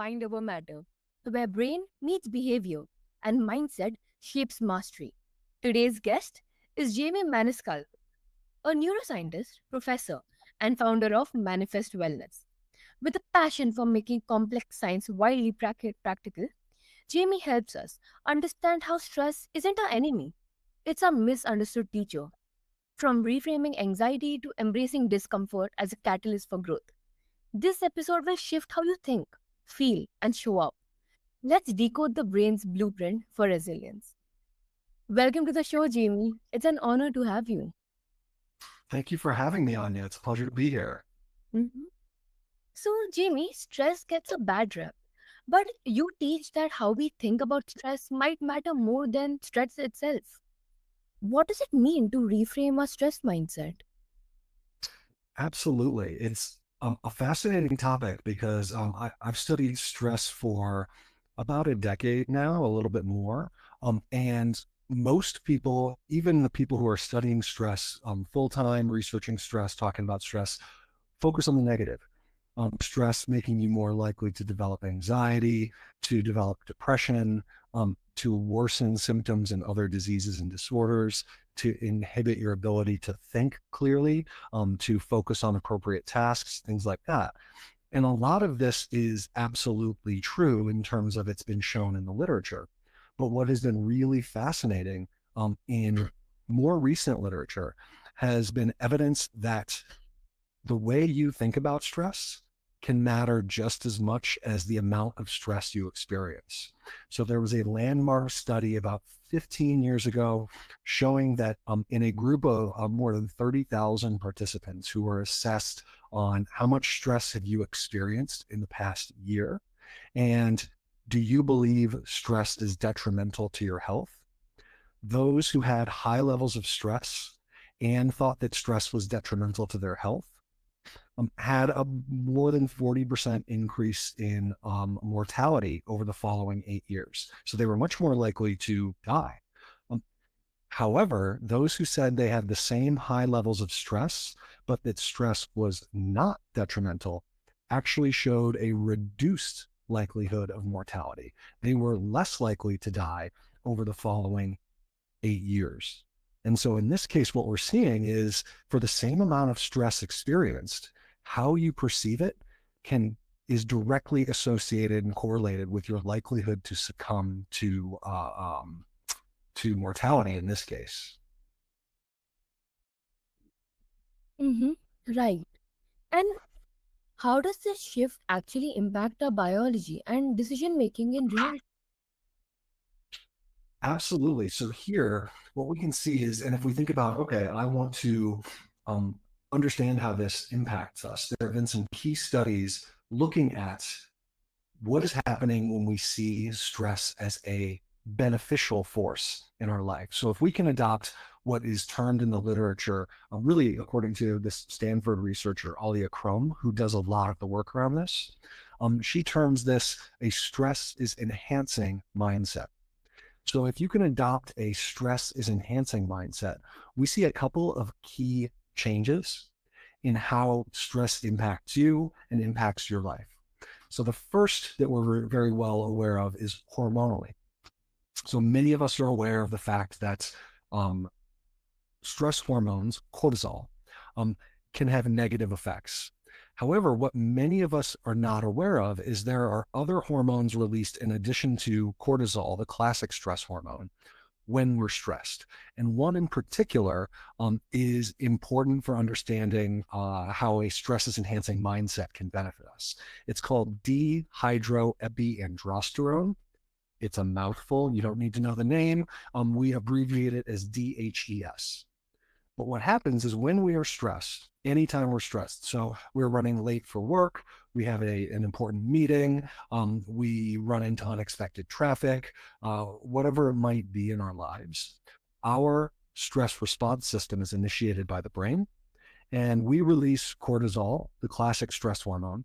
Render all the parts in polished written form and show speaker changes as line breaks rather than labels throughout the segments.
mind over matter, where brain meets behavior and mindset shapes mastery. Today's guest is Jamey Maniscalco, a neuroscientist, professor, and founder of Manifest Wellness. With a passion for making complex science widely practical, Jamie helps us understand how stress isn't our enemy, it's a misunderstood teacher. From reframing anxiety to embracing discomfort as a catalyst for growth. This episode will shift how you think, feel, and show up. Let's decode the brain's blueprint for resilience. Welcome to the show, Jamie. It's an honor to have you.
Thank you for having me, Anya. It's a pleasure to be here.
Mhm. So, Jamie, stress gets a bad rep, but you teach that how we think about stress might matter more than stress itself. What does it mean to reframe our stress mindset?
Absolutely. It's a fascinating topic because I've studied stress for about a decade now, a little bit more. And most people, even the people who are studying stress full time, researching stress, talking about stress, focus on the negative. Stress making you more likely to develop anxiety, to develop depression, to worsen symptoms and other diseases and disorders, to inhibit your ability to think clearly, to focus on appropriate tasks, things like that. And a lot of this is absolutely true in terms of it's been shown in the literature. But what has been really fascinating in more recent literature has been evidence that the way you think about stress can matter just as much as the amount of stress you experience. So there was a landmark study about 15 years ago showing that in a group of more than 30,000 participants who were assessed on how much stress have you experienced in the past year, and do you believe stress is detrimental to your health? Those who had high levels of stress and thought that stress was detrimental to their health had a more than 40% increase in mortality over the following 8 years. So they were much more likely to die. Um, However, those who said they had the same high levels of stress, but that stress was not detrimental, actually showed a reduced likelihood of mortality. They were less likely to die over the following 8 years. And so in this case, what we're seeing is for the same amount of stress experienced, how you perceive it is directly associated and correlated with your likelihood to succumb to mortality in this case.
Mm-hmm. Right. And how does this shift actually impact our biology and decision making in real?
Absolutely. So here, what we can see is, and if we think about, okay, I want to um, understand how this impacts us, there have been some key studies looking at what is happening when we see stress as a beneficial force in our life. So if we can adopt what is termed in the literature, really according to this Stanford researcher, Alia Crum, who does a lot of the work around this, she terms this a stress is enhancing mindset. So if you can adopt a stress is enhancing mindset, we see a couple of key changes in how stress impacts you and impacts your life. So the first that we're very well aware of is hormonally. So many of us are aware of the fact that stress hormones, cortisol, um, can have negative effects. However, what many of us are not aware of is there are other hormones released in addition to cortisol, the classic stress hormone, when we're stressed. And one in particular is important for understanding how a stress is enhancing mindset can benefit us. It's called dehydroepiandrosterone. It's a mouthful. You don't need to know the name. We abbreviate it as DHES. But what happens is when we are stressed, anytime we're stressed, so we're running late for work, we have an important meeting, we run into unexpected traffic, whatever it might be in our lives, our stress response system is initiated by the brain, and we release cortisol, the classic stress hormone,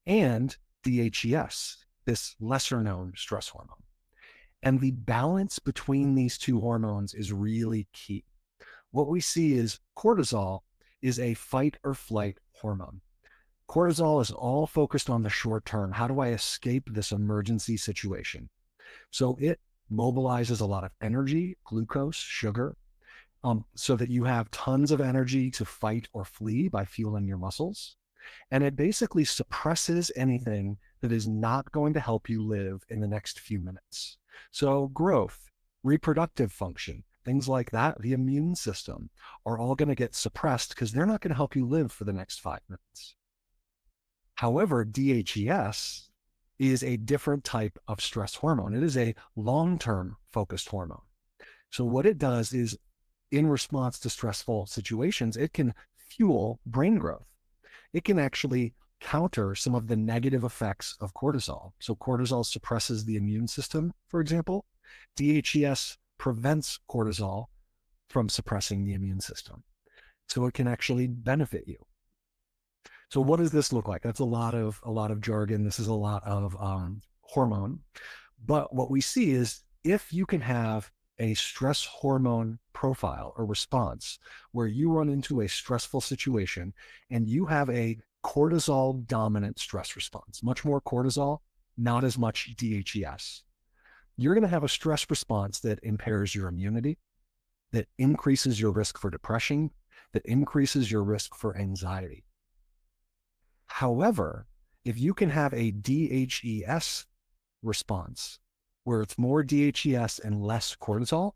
and DHES, this lesser known stress hormone. And the balance between these two hormones is really key. What we see is cortisol is a fight or flight hormone. Cortisol is all focused on the short term. How do I escape this emergency situation? So it mobilizes a lot of energy, glucose, sugar, so that you have tons of energy to fight or flee by fueling your muscles. And it basically suppresses anything that is not going to help you live in the next few minutes. So, growth, reproductive function, things like that, the immune system are all going to get suppressed because they're not going to help you live for the next 5 minutes. However, DHES is a different type of stress hormone. It is a long term focused hormone. So, what it does is, in response to stressful situations, it can fuel brain growth. It can actually counter some of the negative effects of cortisol. So, cortisol suppresses the immune system, for example. DHES prevents cortisol from suppressing the immune system. So, it can actually benefit you. So what does this look like? That's a lot of jargon. This is a lot of hormone. But what we see is if you can have a stress hormone profile or response where you run into a stressful situation and you have a cortisol dominant stress response, much more cortisol, not as much DHES, you're going to have a stress response that impairs your immunity, that increases your risk for depression, that increases your risk for anxiety. However, if you can have a DHES response where it's more DHES and less cortisol,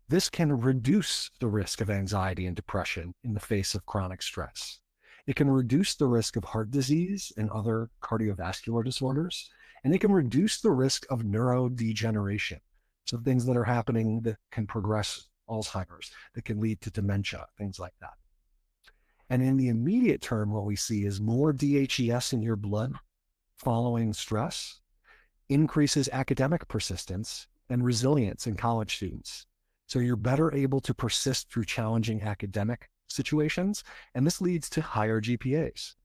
this can reduce the risk of anxiety and depression in the face of chronic stress. It can reduce the risk of heart disease and other cardiovascular disorders, and it can reduce the risk of neurodegeneration. So things that are happening that can progress Alzheimer's, that can lead to dementia, things like that. And in the immediate term, what we see is more DHES in your blood following stress increases academic persistence and resilience in college students. So you're better able to persist through challenging academic situations, and this leads to higher GPAs.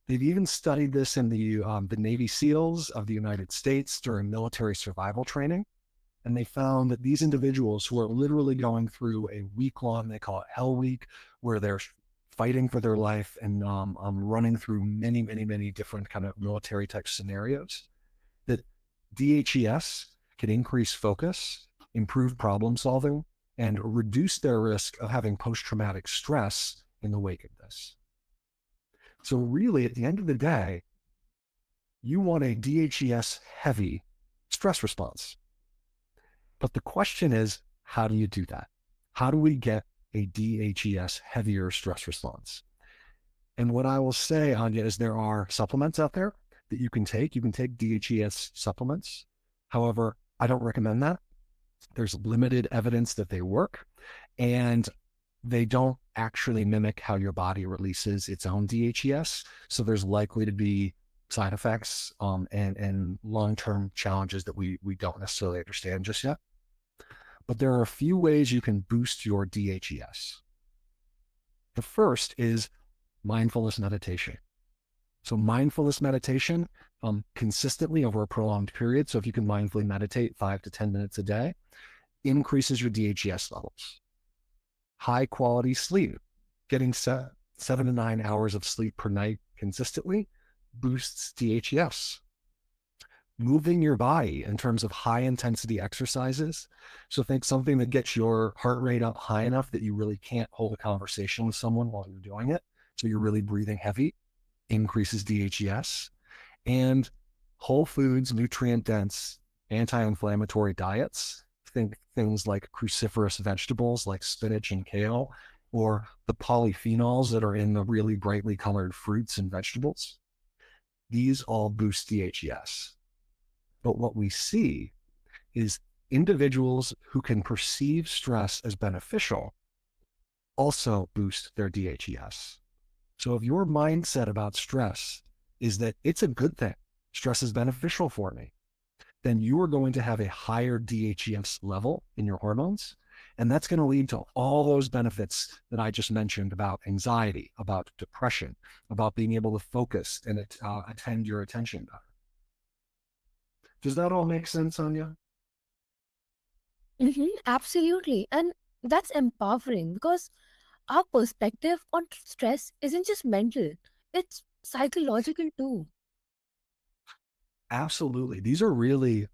They've even studied this in the Navy SEALs of the United States during military survival training. And they found that these individuals who are literally going through a week-long, they call it Hell Week, where they're fighting for their life and running through many, many, many different kind of military type scenarios, that DHES can increase focus, improve problem solving, and reduce their risk of having post-traumatic stress in the wake of this. So really, at the end of the day, you want a DHES heavy stress response. But the question is, how do you do that? How do we get a DHES heavier stress response? And what I will say, Anya, is there are supplements out there that you can take. You can take DHES supplements. However, I don't recommend that. There's limited evidence that they work, and they don't actually mimic how your body releases its own DHES. So there's likely to be side effects and long-term challenges that we don't necessarily understand just yet. But there are a few ways you can boost your DHES. The first is mindfulness meditation. So mindfulness meditation consistently over a prolonged period. So if you can mindfully meditate 5 to 10 minutes a day, increases your DHES levels. High quality sleep, getting 7 to 9 hours of sleep per night consistently boosts DHES. Moving your body in terms of high intensity exercises. So think something that gets your heart rate up high enough that you really can't hold a conversation with someone while you're doing it. So you're really breathing heavy, increases DHES. And whole foods, nutrient dense, anti-inflammatory diets. Think things like cruciferous vegetables like spinach and kale, or the polyphenols that are in the really brightly colored fruits and vegetables. These all boost DHES. But what we see is individuals who can perceive stress as beneficial also boost their DHES. So if your mindset about stress is that it's a good thing, stress is beneficial for me, then you are going to have a higher DHES level in your hormones. And that's going to lead to all those benefits that I just mentioned about anxiety, about depression, about being able to focus and attend your attention better. Does that all make sense, Anya?
Absolutely. And that's empowering because our perspective on stress isn't just mental, it's psychological too.
Absolutely. These are really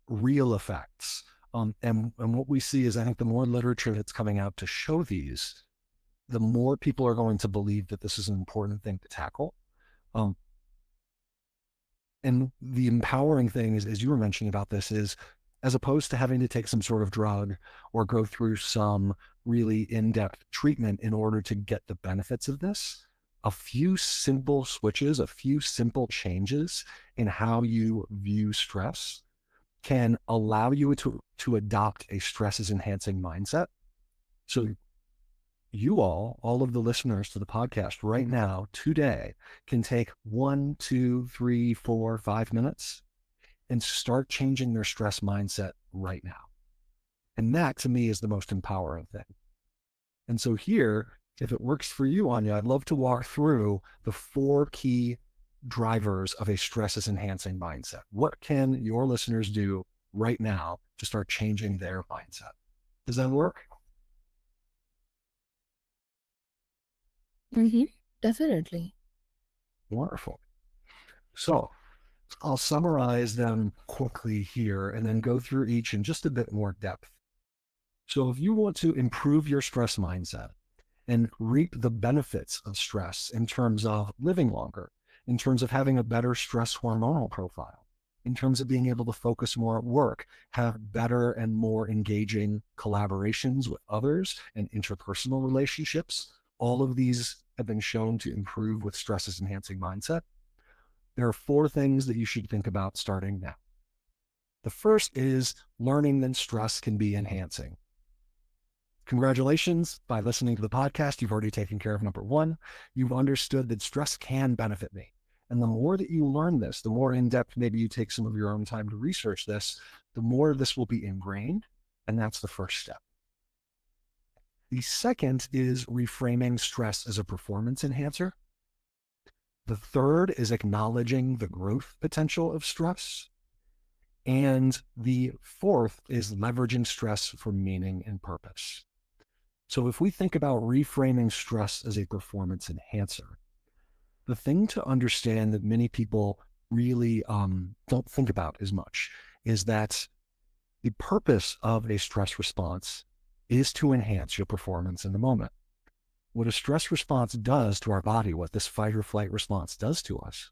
real effects. And what we see is, I think the more literature that's coming out to show these, the more people are going to believe that this is an important thing to tackle. Um, and the empowering thing is, as you were mentioning about this, is as opposed to having to take some sort of drug or go through some really in-depth treatment in order to get the benefits of this, a few simple switches, a few simple changes in how you view stress can allow you to adopt a stresses enhancing mindset. So you all of the listeners to the podcast right now, today, can take 1, 2, 3, 4, 5 minutes and start changing their stress mindset right now. And that to me is the most empowering thing. And so here, if it works for you, Anya, I'd love to walk through the 4 key drivers of a stresses enhancing mindset. What can your listeners do right now to start changing their mindset? Does that work?
Mm-hmm. Definitely.
Wonderful. So I'll summarize them quickly here and then go through each in just a bit more depth. So if you want to improve your stress mindset and reap the benefits of stress in terms of living longer, in terms of having a better stress hormonal profile, in terms of being able to focus more at work, have better and more engaging collaborations with others and interpersonal relationships, all of these have been shown to improve with stresses enhancing mindset. There are 4 things that you should think about starting now. The first is learning that stress can be enhancing. Congratulations. By listening to the podcast, you've already taken care of number 1. You've understood that stress can benefit me. And the more that you learn this, the more in depth maybe you take some of your own time to research this, the more this will be ingrained. And that's the first step. The second is reframing stress as a performance enhancer. The third is acknowledging the growth potential of stress. And the fourth is leveraging stress for meaning and purpose. So if we think about reframing stress as a performance enhancer, the thing to understand that many people really don't think about as much is that the purpose of a stress response is to enhance your performance in the moment. What a stress response does to our body, what this fight or flight response does to us,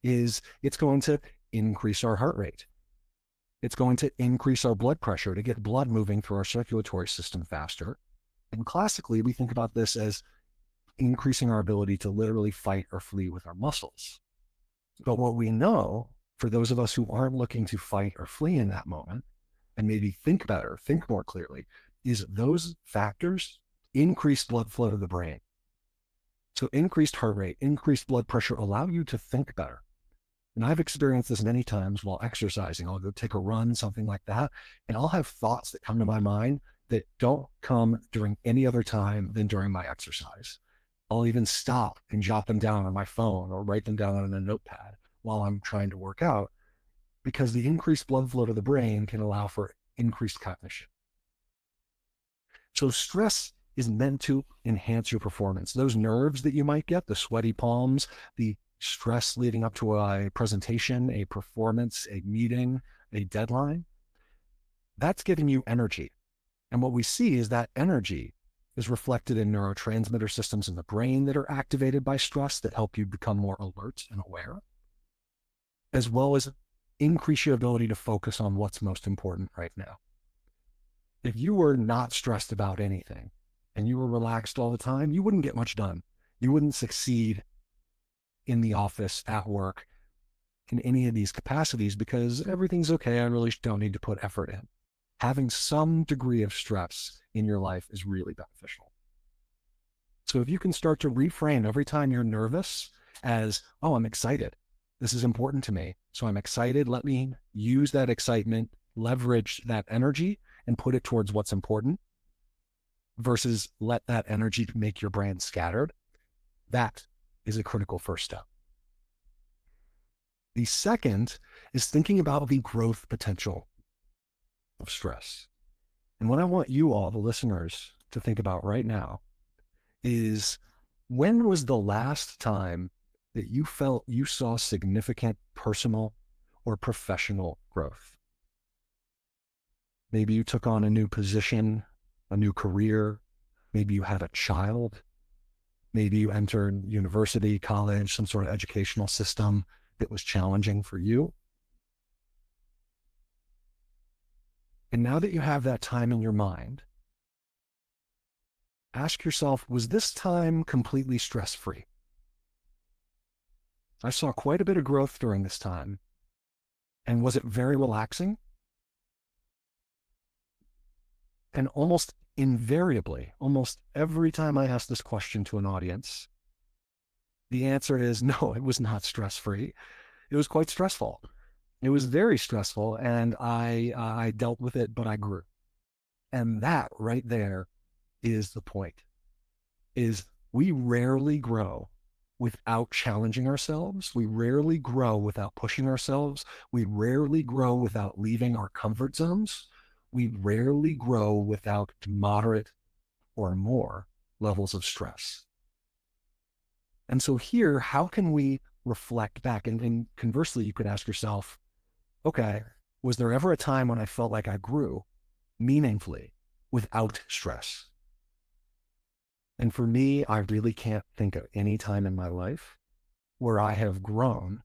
is it's going to increase our heart rate. It's going to increase our blood pressure to get blood moving through our circulatory system faster. And classically, we think about this as increasing our ability to literally fight or flee with our muscles. But what we know, for those of us who aren't looking to fight or flee in that moment, and maybe think better, think more clearly, is those factors increase blood flow to the brain. So increased heart rate, increased blood pressure allow you to think better. And I've experienced this many times while exercising. I'll go take a run, something like that, and I'll have thoughts that come to my mind that don't come during any other time than during my exercise. I'll even stop and jot them down on my phone or write them down on a notepad while I'm trying to work out, because the increased blood flow to the brain can allow for increased cognition. So stress is meant to enhance your performance. Those nerves that you might get, the sweaty palms, the stress leading up to a presentation, a performance, a meeting, a deadline, that's giving you energy. And what we see is that energy is reflected in neurotransmitter systems in the brain that are activated by stress that help you become more alert and aware, as well as increase your ability to focus on what's most important right now. If you were not stressed about anything and you were relaxed all the time, you wouldn't get much done. You wouldn't succeed in the office, at work, in any of these capacities because everything's okay. I really don't need to put effort in. Having some degree of stress in your life is really beneficial. So if you can start to reframe every time you're nervous as, oh, I'm excited. This is important to me. So I'm excited. Let me use that excitement, leverage that energy and put it towards what's important versus let that energy make your brain scattered. That is a critical first step. The second is thinking about the growth potential of stress. And what I want you all, the listeners, to think about right now is, when was the last time that you felt you saw significant personal or professional growth? Maybe you took on a new position, a new career. Maybe you had a child. Maybe you entered university, college, some sort of educational system that was challenging for you. And now that you have that time in your mind, ask yourself, was this time completely stress-free? I saw quite a bit of growth during this time. And was it very relaxing? And almost invariably, almost every time I ask this question to an audience, the answer is no, it was not stress-free. It was quite stressful. It was very stressful, and I dealt with it, but I grew. And that right there is the point, is we rarely grow without challenging ourselves. We rarely grow without pushing ourselves. We rarely grow without leaving our comfort zones. We rarely grow without moderate or more levels of stress. And so here, how can we reflect back? And conversely, you could ask yourself, okay, was there ever a time when I felt like I grew meaningfully without stress? And for me, I really can't think of any time in my life where I have grown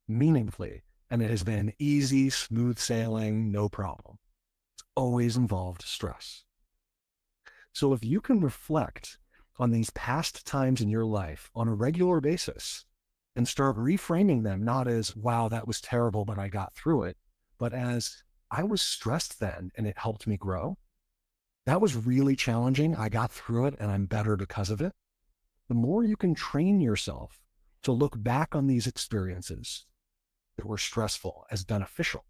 meaningfully and it has been easy, smooth sailing, no problem. It's always involved stress. So if you can reflect on these past times in your life on a regular basis and start reframing them, not as, wow, that was terrible, but I got through it, but as I was stressed then and it helped me grow. That was really challenging. I got through it and I'm better because of it. The more you can train yourself to look back on these experiences that were stressful as beneficial,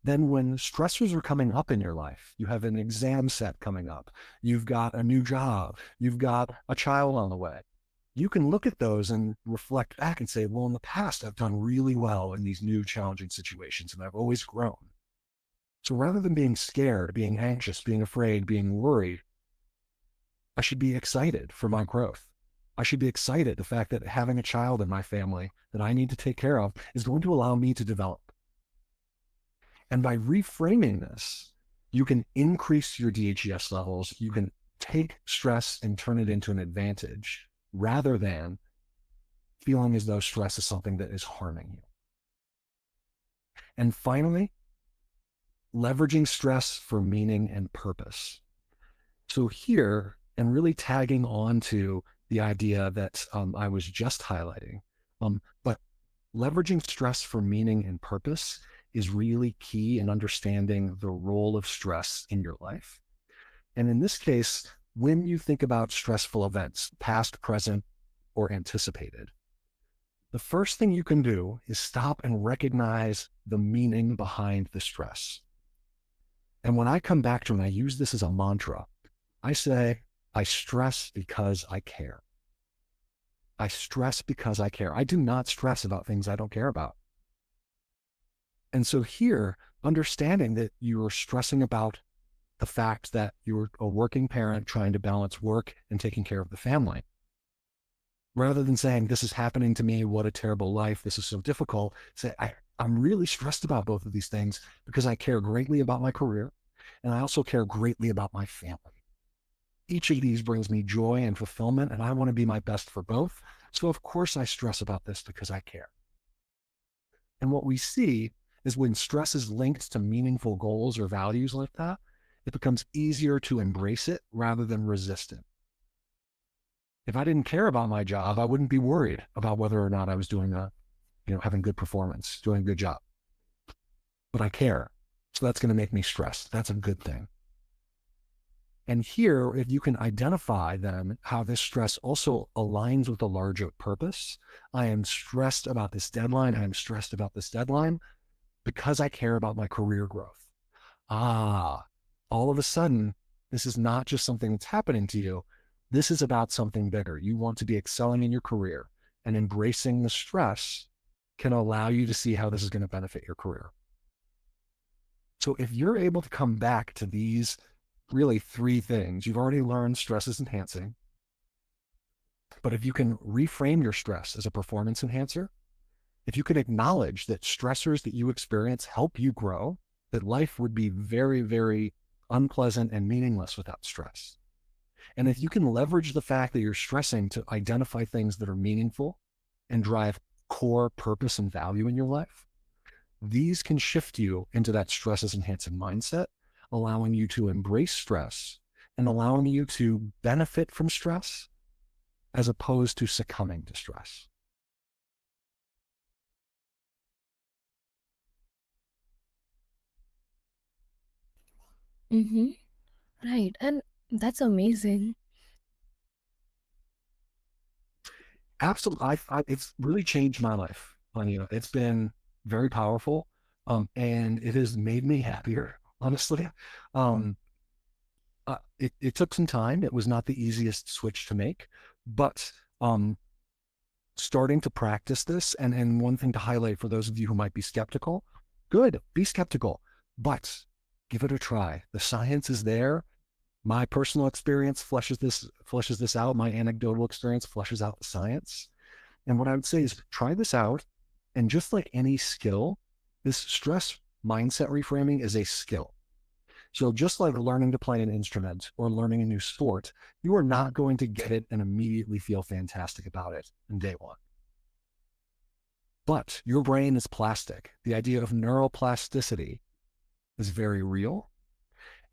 then when stressors are coming up in your life, you have an exam set coming up, you've got a new job, you've got a child on the way, you can look at those and reflect back and say, well, in the past, I've done really well in these new challenging situations and I've always grown. So rather than being scared, being anxious, being afraid, being worried, I should be excited for my growth. I should be excited the fact that having a child in my family that I need to take care of is going to allow me to develop. And by reframing this, you can increase your DHES levels. You can take stress and turn it into an advantage rather than feeling as though stress is something that is harming you. And finally, leveraging stress for meaning and purpose. So here, and really tagging on to the idea that I was just highlighting, but leveraging stress for meaning and purpose is really key in understanding the role of stress in your life. And in this case, when you think about stressful events, past, present, or anticipated, the first thing you can do is stop and recognize the meaning behind the stress. And when I come back to it, and I use this as a mantra, I say, I stress because I care. I stress because I care. I do not stress about things I don't care about. And so here, understanding that you are stressing about the fact that you're a working parent trying to balance work and taking care of the family, rather than saying, this is happening to me, what a terrible life, this is so difficult, say, I'm really stressed about both of these things because I care greatly about my career and I also care greatly about my family. Each of these brings me joy and fulfillment, and I want to be my best for both. So of course I stress about this because I care. And what we see is when stress is linked to meaningful goals or values like that, it becomes easier to embrace it rather than resist it. If I didn't care about my job, I wouldn't be worried about whether or not I was doing having good performance, doing a good job. But I care. So that's going to make me stressed. That's a good thing. And here, if you can identify then how this stress also aligns with a larger purpose, I am stressed about this deadline. I am stressed about this deadline because I care about my career growth. All of a sudden, this is not just something that's happening to you. This is about something bigger. You want to be excelling in your career, and embracing the stress can allow you to see how this is going to benefit your career. So if you're able to come back to these really three things, you've already learned stress is enhancing. But if you can reframe your stress as a performance enhancer, if you can acknowledge that stressors that you experience help you grow, that life would be very, very unpleasant and meaningless without stress. And if you can leverage the fact that you're stressing to identify things that are meaningful and drive core purpose and value in your life, these can shift you into that stress as enhancing mindset, allowing you to embrace stress and allowing you to benefit from stress as opposed to succumbing to stress.
Mm-hmm. Right. And that's amazing.
Absolutely. It's really changed my life. It's been very powerful. And it has made me happier, honestly. Um, it took some time. It was not the easiest switch to make, but um, starting to practice this, and one thing to highlight for those of you who might be skeptical, good, be skeptical, but give it a try. The science is there. My personal experience fleshes this out. My anecdotal experience fleshes out the science. And what I would say is try this out. And just like any skill, this stress mindset reframing is a skill. So just like learning to play an instrument or learning a new sport, you are not going to get it and immediately feel fantastic about it in day one. But your brain is plastic. The idea of neuroplasticity is very real.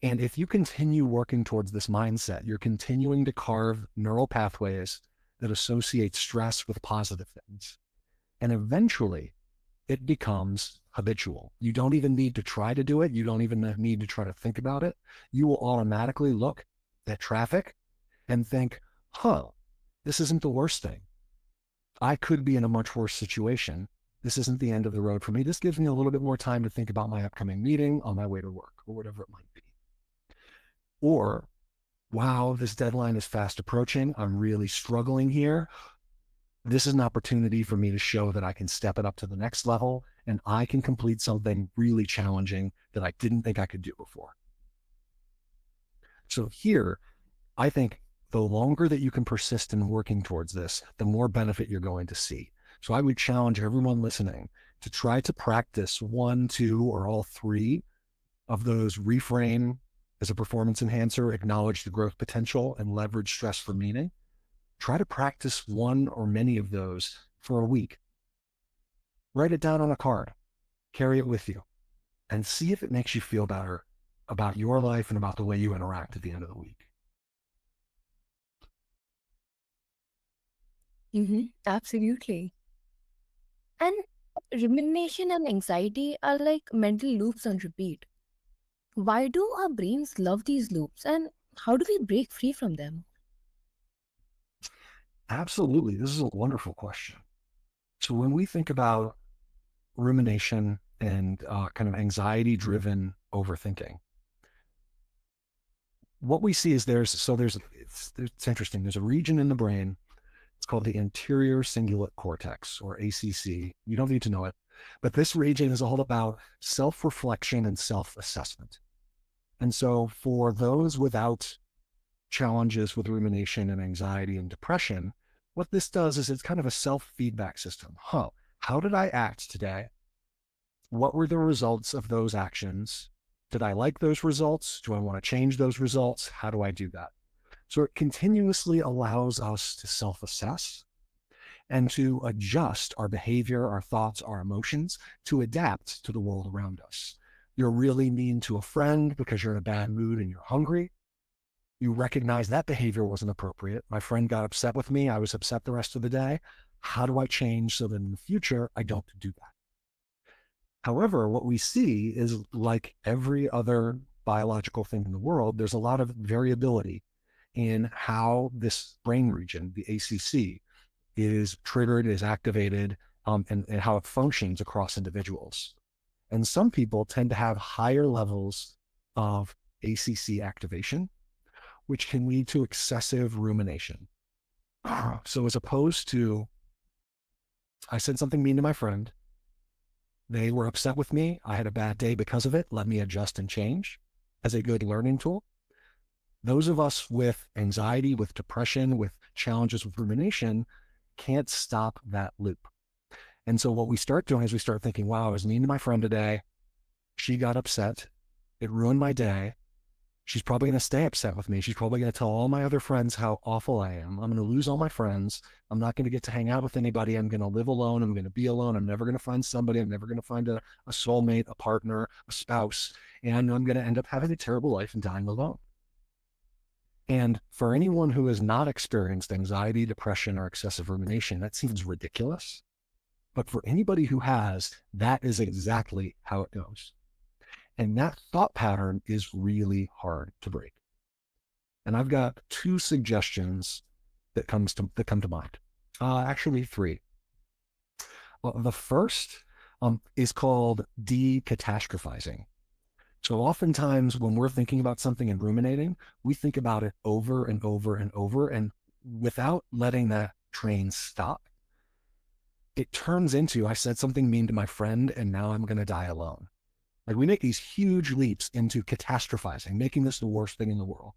And if you continue working towards this mindset, you're continuing to carve neural pathways that associate stress with positive things. And eventually it becomes habitual. You don't even need to try to do it. You don't even need to try to think about it. You will automatically look at traffic and think, huh, this isn't the worst thing. I could be in a much worse situation. This isn't the end of the road for me. This gives me a little bit more time to think about my upcoming meeting on my way to work or whatever it might be. Or, wow, this deadline is fast approaching. I'm really struggling here. This is an opportunity for me to show that I can step it up to the next level and I can complete something really challenging that I didn't think I could do before. So here, I think the longer that you can persist in working towards this, the more benefit you're going to see. So I would challenge everyone listening to try to practice one, two, or all three of those: reframe as a performance enhancer, acknowledge the growth potential, and leverage stress for meaning. Try to practice one or many of those for a week. Write it down on a card, carry it with you, and see if it makes you feel better about your life and about the way you interact at the end of the week.
Mm-hmm. Absolutely. And rumination and anxiety are like mental loops on repeat. Why do our brains love these loops and how do we break free from them?
Absolutely. This is a wonderful question. So when we think about rumination and kind of anxiety-driven overthinking, what we see is it's interesting. There's a region in the brain. It's called the anterior cingulate cortex, or ACC. You don't need to know it, but this region is all about self-reflection and self-assessment. And so for those without challenges with rumination and anxiety and depression, what this does is it's kind of a self-feedback system. How did I act today? What were the results of those actions? Did I like those results? Do I want to change those results? How do I do that? So it continuously allows us to self-assess and to adjust our behavior, our thoughts, our emotions to adapt to the world around us. You're really mean to a friend because you're in a bad mood and you're hungry. You recognize that behavior wasn't appropriate. My friend got upset with me. I was upset the rest of the day. How do I change so that in the future I don't do that? However, what we see is, like every other biological thing in the world, there's a lot of variability in how this brain region, the ACC, is triggered, is activated, and how it functions across individuals. And some people tend to have higher levels of ACC activation, which can lead to excessive rumination. So as opposed to, I said something mean to my friend, they were upset with me, I had a bad day because of it, let me adjust and change as a good learning tool. Those of us with anxiety, with depression, with challenges with rumination can't stop that loop. And so what we start doing is we start thinking, wow, I was mean to my friend today. She got upset. It ruined my day. She's probably going to stay upset with me. She's probably going to tell all my other friends how awful I am. I'm going to lose all my friends. I'm not going to get to hang out with anybody. I'm going to live alone. I'm going to be alone. I'm never going to find somebody. I'm never going to find a soulmate, a partner, a spouse. And I'm going to end up having a terrible life and dying alone. And for anyone who has not experienced anxiety, depression, or excessive rumination, that seems ridiculous. But for anybody who has, that is exactly how it goes. And that thought pattern is really hard to break. And I've got two suggestions that come to mind. Actually, three. Well, the first is called decatastrophizing. So oftentimes when we're thinking about something and ruminating, we think about it over and over and over, and without letting that train stop, it turns into, I said something mean to my friend and now I'm going to die alone. Like we make these huge leaps into catastrophizing, making this the worst thing in the world.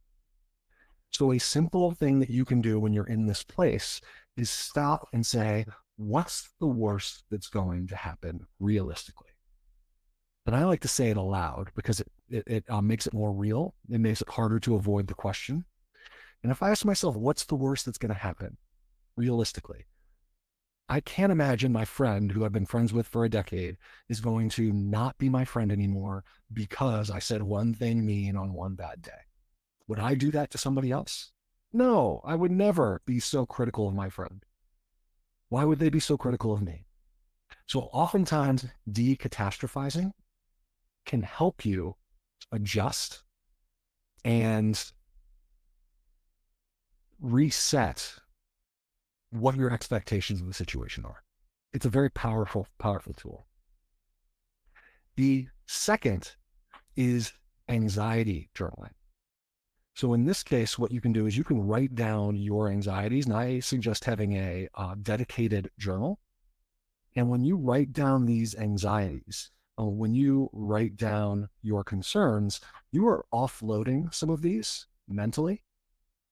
So a simple thing that you can do when you're in this place is stop and say, what's the worst that's going to happen realistically? And I like to say it aloud because it makes it more real. It makes it harder to avoid the question. And if I ask myself, what's the worst that's going to happen realistically? I can't imagine my friend who I've been friends with for a decade is going to not be my friend anymore because I said one thing mean on one bad day. Would I do that to somebody else? No, I would never be so critical of my friend. Why would they be so critical of me? So oftentimes decatastrophizing can help you adjust and reset what your expectations of the situation are. It's a very powerful, powerful tool. The second is anxiety journaling. So in this case, what you can do is you can write down your anxieties, and I suggest having a dedicated journal. And when you write down these anxieties, when you write down your concerns, you are offloading some of these mentally,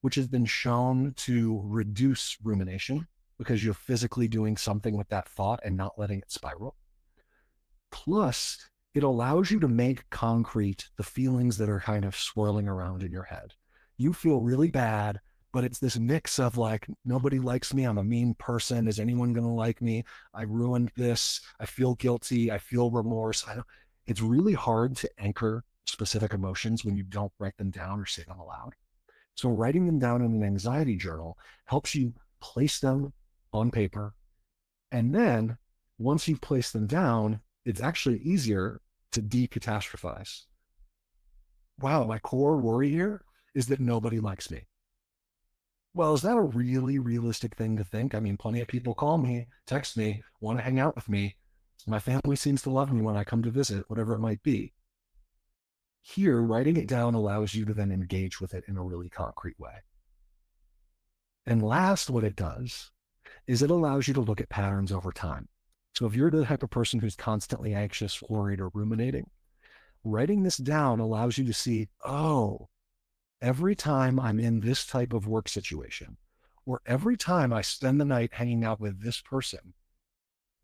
which has been shown to reduce rumination because you're physically doing something with that thought and not letting it spiral. Plus, it allows you to make concrete the feelings that are kind of swirling around in your head. You feel really bad, but it's this mix of like, nobody likes me. I'm a mean person. Is anyone going to like me? I ruined this. I feel guilty. I feel remorse. It's really hard to anchor specific emotions when you don't write them down or say them aloud. So writing them down in an anxiety journal helps you place them on paper. And then once you place them down, it's actually easier to decatastrophize. Wow, my core worry here is that nobody likes me. Well, is that a really realistic thing to think? I mean, plenty of people call me, text me, want to hang out with me. My family seems to love me when I come to visit, whatever it might be. Here, writing it down allows you to then engage with it in a really concrete way. And last, what it does is it allows you to look at patterns over time. So if you're the type of person who's constantly anxious, worried, or ruminating, writing this down allows you to see, oh, every time I'm in this type of work situation, or every time I spend the night hanging out with this person,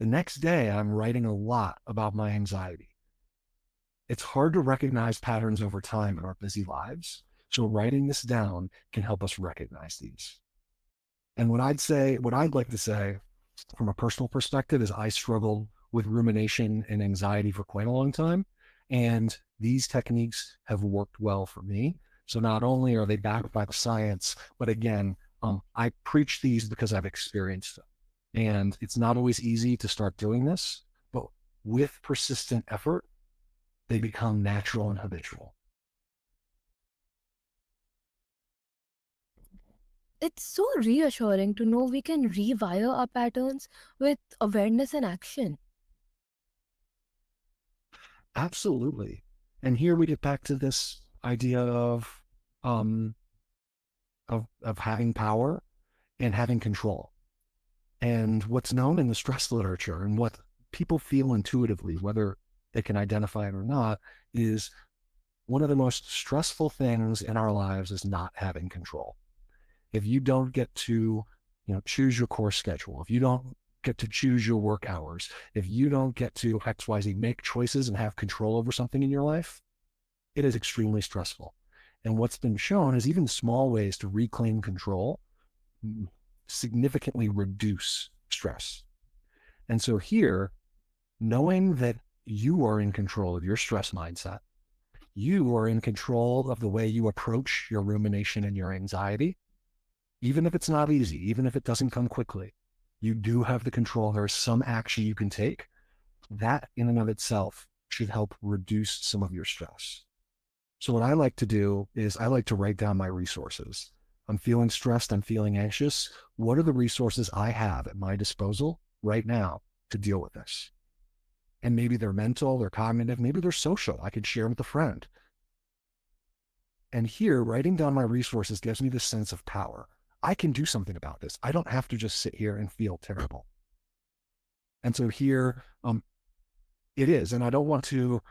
the next day I'm writing a lot about my anxiety. It's hard to recognize patterns over time in our busy lives. So writing this down can help us recognize these. And what I'd like to say from a personal perspective is I struggled with rumination and anxiety for quite a long time. And these techniques have worked well for me. So not only are they backed by the science, but again, I preach these because I've experienced them. And it's not always easy to start doing this, but with persistent effort, they become natural and habitual.
It's so reassuring to know we can rewire our patterns with awareness and action.
Absolutely. And here we get back to this idea um, of having power and having control. And what's known in the stress literature and what people feel intuitively, whether they can identify it or not, is One of the most stressful things in our lives is not having control. If you don't get to, choose your course schedule, if you don't get to choose your work hours, if you don't get to XYZ, make choices and have control over something in your life, it is extremely stressful. And what's been shown is even small ways to reclaim control significantly reduce stress. And so here, knowing that you are in control of your stress mindset, you are in control of the way you approach your rumination and your anxiety, even if it's not easy, even if it doesn't come quickly, you do have the control. There is some action you can take. That in and of itself should help reduce some of your stress. So what I like to do is I like to write down my resources. I'm feeling stressed. I'm feeling anxious. What are the resources I have at my disposal right now to deal with this? And maybe they're mental, they're cognitive, maybe they're social. I could share with a friend. And here, writing down my resources gives me this sense of power. I can do something about this. I don't have to just sit here and feel terrible. And so here, it is. And I don't want to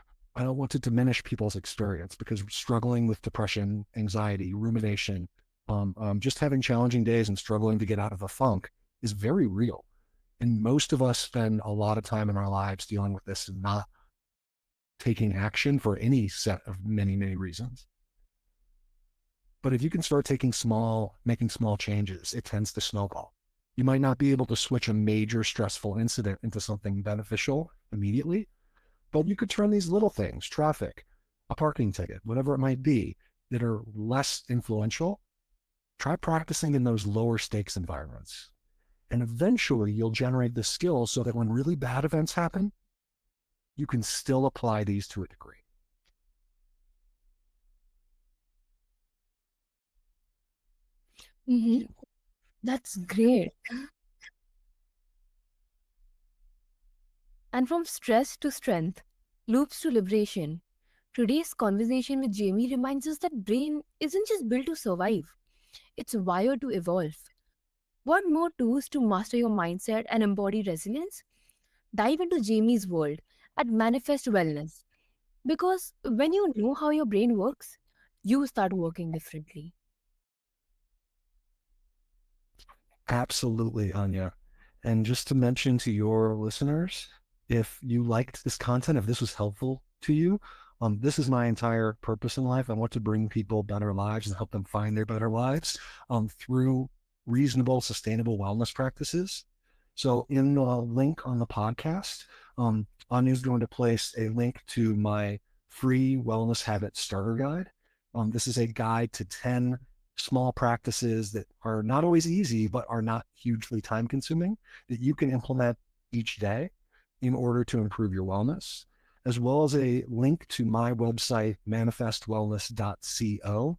diminish people's experience, because struggling with depression, anxiety, rumination, just having challenging days and struggling to get out of a funk is very real. And most of us spend a lot of time in our lives dealing with this and not taking action for any set of many, many reasons. But if you can start making small changes, it tends to snowball. You might not be able to switch a major stressful incident into something beneficial immediately, but you could turn these little things, traffic, a parking ticket, whatever it might be, that are less influential. Try practicing in those lower stakes environments. And eventually you'll generate the skills so that when really bad events happen, you can still apply these to a degree.
That's great. And from stress to strength, loops to liberation, today's conversation with Jamie reminds us that brain isn't just built to survive, it's wired to evolve. Want more tools to master your mindset and embody resilience? Dive into Jamie's world at Manifest Wellness. Because when you know how your brain works, you start working differently.
Absolutely, Anya. And just to mention to your listeners, if you liked this content, if this was helpful to you, this is my entire purpose in life. I want to bring people better lives and help them find their better lives through reasonable, sustainable wellness practices. So in the link on the podcast, Anya is going to place a link to my free wellness habit starter guide. This is a guide to 10 small practices that are not always easy, but are not hugely time consuming, that you can implement each day in order to improve your wellness, as well as a link to my website, manifestwellness.co,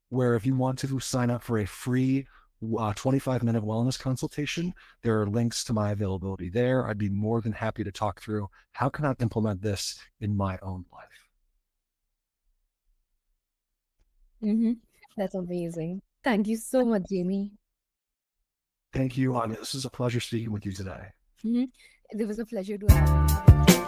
where if you want to sign up for a free 25-minute wellness consultation, there are links to my availability there. I'd be more than happy to talk through how can I implement this in my own life.
Mm-hmm. That's amazing. Thank you so much, Jamie.
Thank you, Anya. This is a pleasure speaking with you today.
Mm-hmm. It was a pleasure to have you.